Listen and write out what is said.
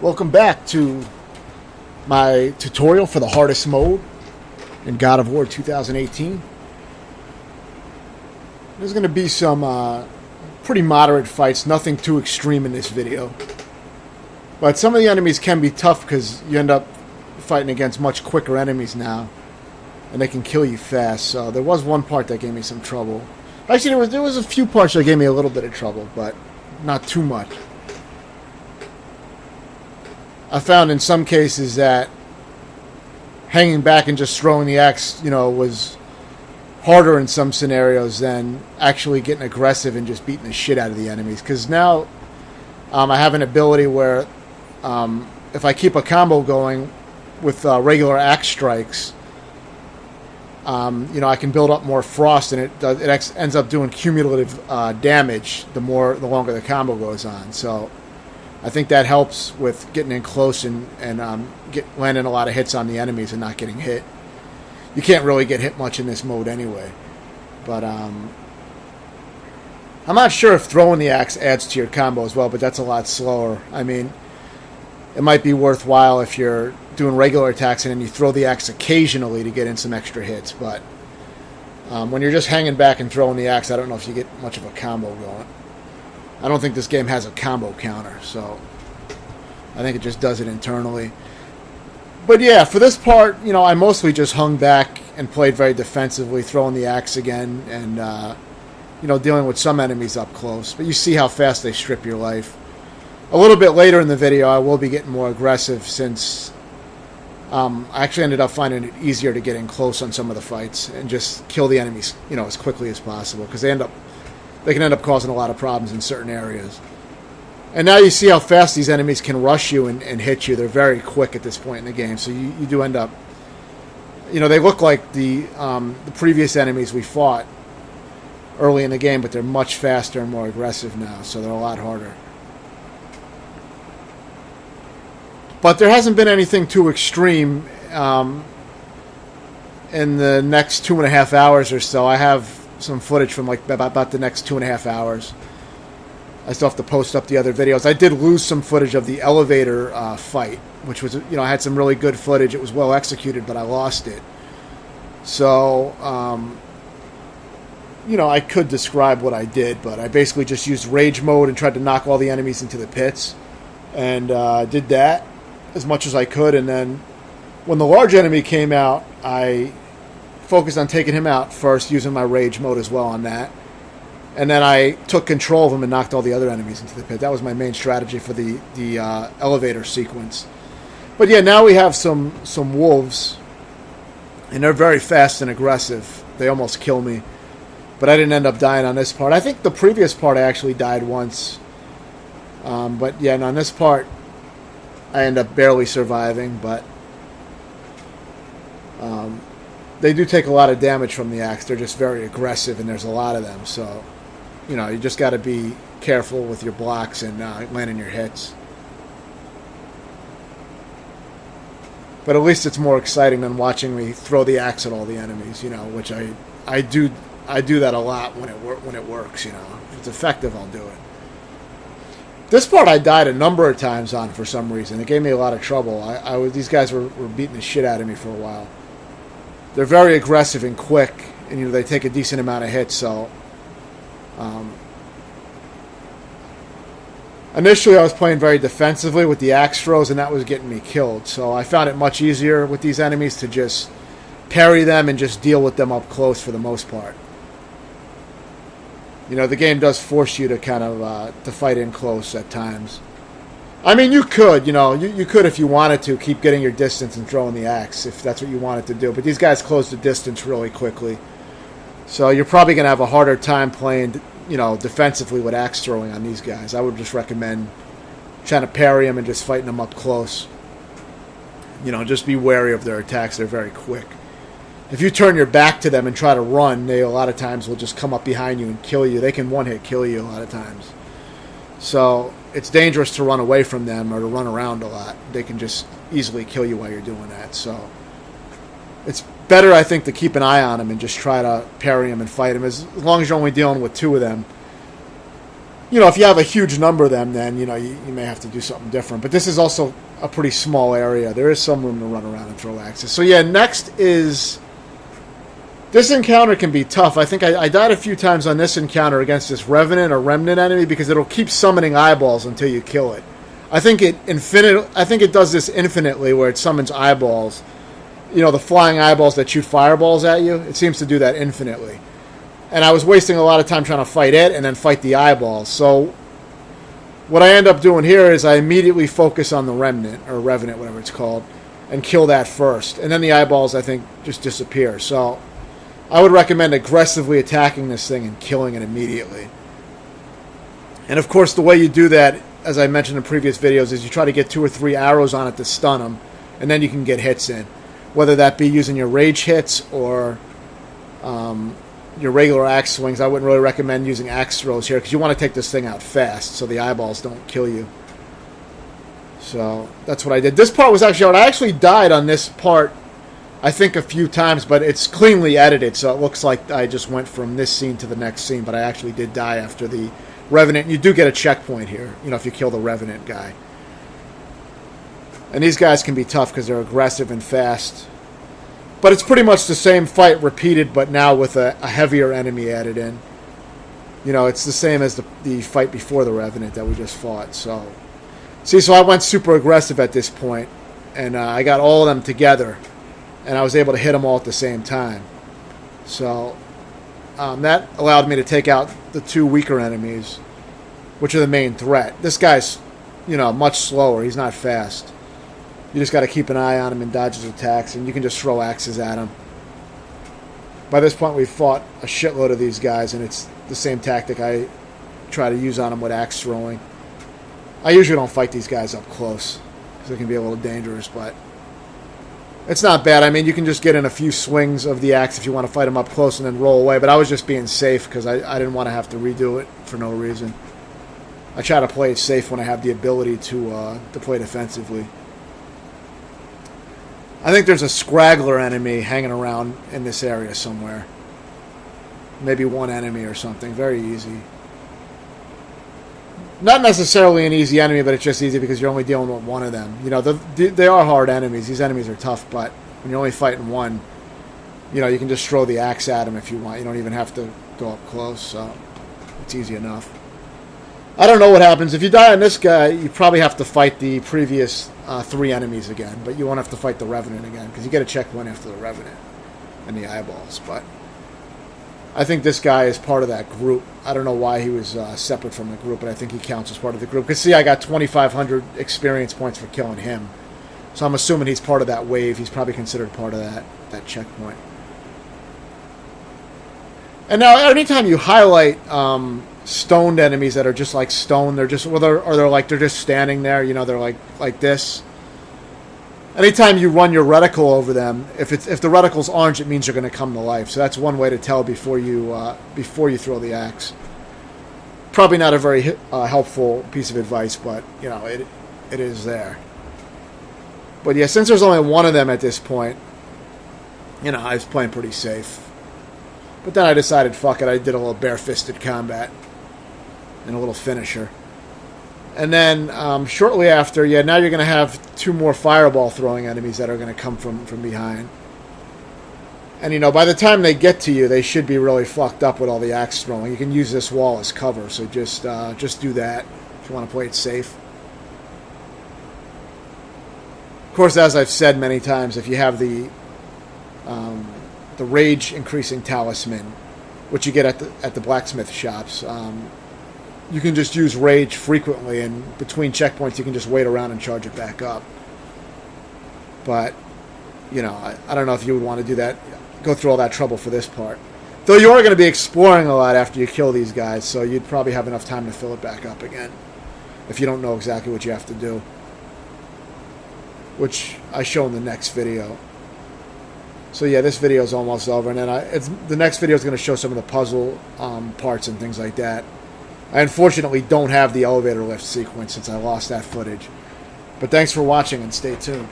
Welcome back to my tutorial for the hardest mode in God of War 2018. There's going to be some pretty moderate fights, nothing too extreme in this video. But some of the enemies can be tough because you end up fighting against much quicker enemies now, and they can kill you fast. So there was one part that gave me some trouble. Actually, there was a few parts that gave me a little bit of trouble, but not too much. I found in some cases that hanging back and just throwing the axe, was harder in some scenarios than actually getting aggressive and just beating the shit out of the enemies. Because now I have an ability where if I keep a combo going with regular axe strikes, I can build up more frost, and it ends up doing cumulative damage the longer the combo goes on. So I think that helps with getting in close and landing a lot of hits on the enemies and not getting hit. You can't really get hit much in this mode anyway. But I'm not sure if throwing the axe adds to your combo as well, but that's a lot slower. I mean, it might be worthwhile if you're doing regular attacks and then you throw the axe occasionally to get in some extra hits. But when you're just hanging back and throwing the axe, I don't know if you get much of a combo going. I don't think this game has a combo counter, so I think it just does it internally. But yeah, for this part, I mostly just hung back and played very defensively, throwing the axe again and, dealing with some enemies up close. But you see how fast they strip your life. A little bit later in the video, I will be getting more aggressive since I actually ended up finding it easier to get in close on some of the fights and just kill the enemies, as quickly as possible, because they can end up causing a lot of problems in certain areas. And now you see how fast these enemies can rush you and hit you. They're very quick at this point in the game, so you do end up... they look like the previous enemies we fought early in the game, but they're much faster and more aggressive now, so they're a lot harder. But there hasn't been anything too extreme in the next 2.5 hours or so. I have some footage from about the next 2.5 hours. I still have to post up the other videos. I did lose some footage of the elevator fight, which was, I had some really good footage. It was well executed, but I lost it. So, I could describe what I did, but I basically just used rage mode and tried to knock all the enemies into the pits, and did that as much as I could. And then when the large enemy came out, I focused on taking him out first, using my rage mode as well on that. And then I took control of him and knocked all the other enemies into the pit. That was my main strategy for the elevator sequence. But yeah, now we have some wolves, and they're very fast and aggressive. They almost kill me, but I didn't end up dying on this part. I think the previous part I actually died once. But yeah, on this part I end up barely surviving, but they do take a lot of damage from the axe. They're just very aggressive, and there's a lot of them. So, you just got to be careful with your blocks and landing your hits. But at least it's more exciting than watching me throw the axe at all the enemies, which I do that a lot when it works, If it's effective, I'll do it. This part I died a number of times on for some reason. It gave me a lot of trouble. These guys were beating the shit out of me for a while. They're very aggressive and quick, and they take a decent amount of hits. So, initially I was playing very defensively with the axe throws, and that was getting me killed. So I found it much easier with these enemies to just parry them and just deal with them up close for the most part. The game does force you to kind of to fight in close at times. I mean, you could, you could if you wanted to keep getting your distance and throwing the axe if that's what you wanted to do. But these guys close the distance really quickly, so you're probably going to have a harder time playing, defensively with axe throwing on these guys. I would just recommend trying to parry them and just fighting them up close. Just be wary of their attacks. They're very quick. If you turn your back to them and try to run, they a lot of times will just come up behind you and kill you. They can one-hit kill you a lot of times. So it's dangerous to run away from them or to run around a lot. They can just easily kill you while you're doing that. So it's better, I think, to keep an eye on them and just try to parry them and fight them. As long as you're only dealing with two of them, if you have a huge number of them, then, you may have to do something different. But this is also a pretty small area. There is some room to run around and throw axes. So, yeah, next is... This encounter can be tough. I think I died a few times on this encounter against this Revenant or Remnant enemy because it'll keep summoning eyeballs until you kill it. I think it does this infinitely where it summons eyeballs. The flying eyeballs that shoot fireballs at you. It seems to do that infinitely. And I was wasting a lot of time trying to fight it and then fight the eyeballs. So what I end up doing here is I immediately focus on the Remnant, or Revenant, whatever it's called, and kill that first. And then the eyeballs, I think, just disappear. So I would recommend aggressively attacking this thing and killing it immediately. And of course, the way you do that, as I mentioned in previous videos, is you try to get 2 or 3 arrows on it to stun them, and then you can get hits in. Whether that be using your rage hits or your regular axe swings. I wouldn't really recommend using axe throws here because you want to take this thing out fast so the eyeballs don't kill you. So that's what I did. This part was actually hard. I actually died on this part, I think, a few times, but it's cleanly edited, so it looks like I just went from this scene to the next scene, but I actually did die after the Revenant. You do get a checkpoint here, if you kill the Revenant guy. And these guys can be tough because they're aggressive and fast. But it's pretty much the same fight repeated, but now with a heavier enemy added in. It's the same as the fight before the Revenant that we just fought. So I went super aggressive at this point, and I got all of them together, and I was able to hit them all at the same time. So that allowed me to take out the 2 weaker enemies, which are the main threat. This guy's, much slower. He's not fast. You just got to keep an eye on him and dodge his attacks, and you can just throw axes at him. By this point, we've fought a shitload of these guys, and it's the same tactic I try to use on them with axe throwing. I usually don't fight these guys up close, because it can be a little dangerous, but it's not bad. I mean, you can just get in a few swings of the axe if you want to fight them up close and then roll away, but I was just being safe because I didn't want to have to redo it for no reason. I try to play it safe when I have the ability to play defensively. I think there's a scraggler enemy hanging around in this area somewhere. Maybe one enemy or something. Very easy. Not necessarily an easy enemy, but it's just easy because you're only dealing with one of them. They are hard enemies. These enemies are tough, but when you're only fighting one, you can just throw the axe at them if you want. You don't even have to go up close, so it's easy enough. I don't know what happens. If you die on this guy, you probably have to fight the previous 3 enemies again, but you won't have to fight the Revenant again, because you get a checkpoint after the Revenant and the eyeballs. But I think this guy is part of that group. I don't know why he was separate from the group, but I think he counts as part of the group. Because, see, I got 2,500 experience points for killing him. So I'm assuming he's part of that wave. He's probably considered part of that checkpoint. And now, anytime you highlight stoned enemies that are just like stone, they're just, they're just standing there, they're like this. Anytime you run your reticle over them, if the reticle's orange, it means you're going to come to life. So that's one way to tell before you throw the axe. Probably not a very helpful piece of advice, but it is there. But yeah, since there's only one of them at this point, I was playing pretty safe. But then I decided, fuck it, I did a little bare-fisted combat and a little finisher. And then shortly after, now you're going to have 2 more fireball throwing enemies that are going to come from behind. And, by the time they get to you, they should be really fucked up with all the axe throwing. You can use this wall as cover, so just do that if you want to play it safe. Of course, as I've said many times, if you have the rage increasing talisman, which you get at the blacksmith shops, you can just use rage frequently, and between checkpoints you can just wait around and charge it back up. But I don't know if you would want to do that, go through all that trouble for this part. Though you are going to be exploring a lot after you kill these guys, so you'd probably have enough time to fill it back up again if you don't know exactly what you have to do, which I show in the next video. So yeah, this video is almost over, and then the next video is going to show some of the puzzle parts and things like that. I unfortunately don't have the elevator lift sequence since I lost that footage. But thanks for watching, and stay tuned.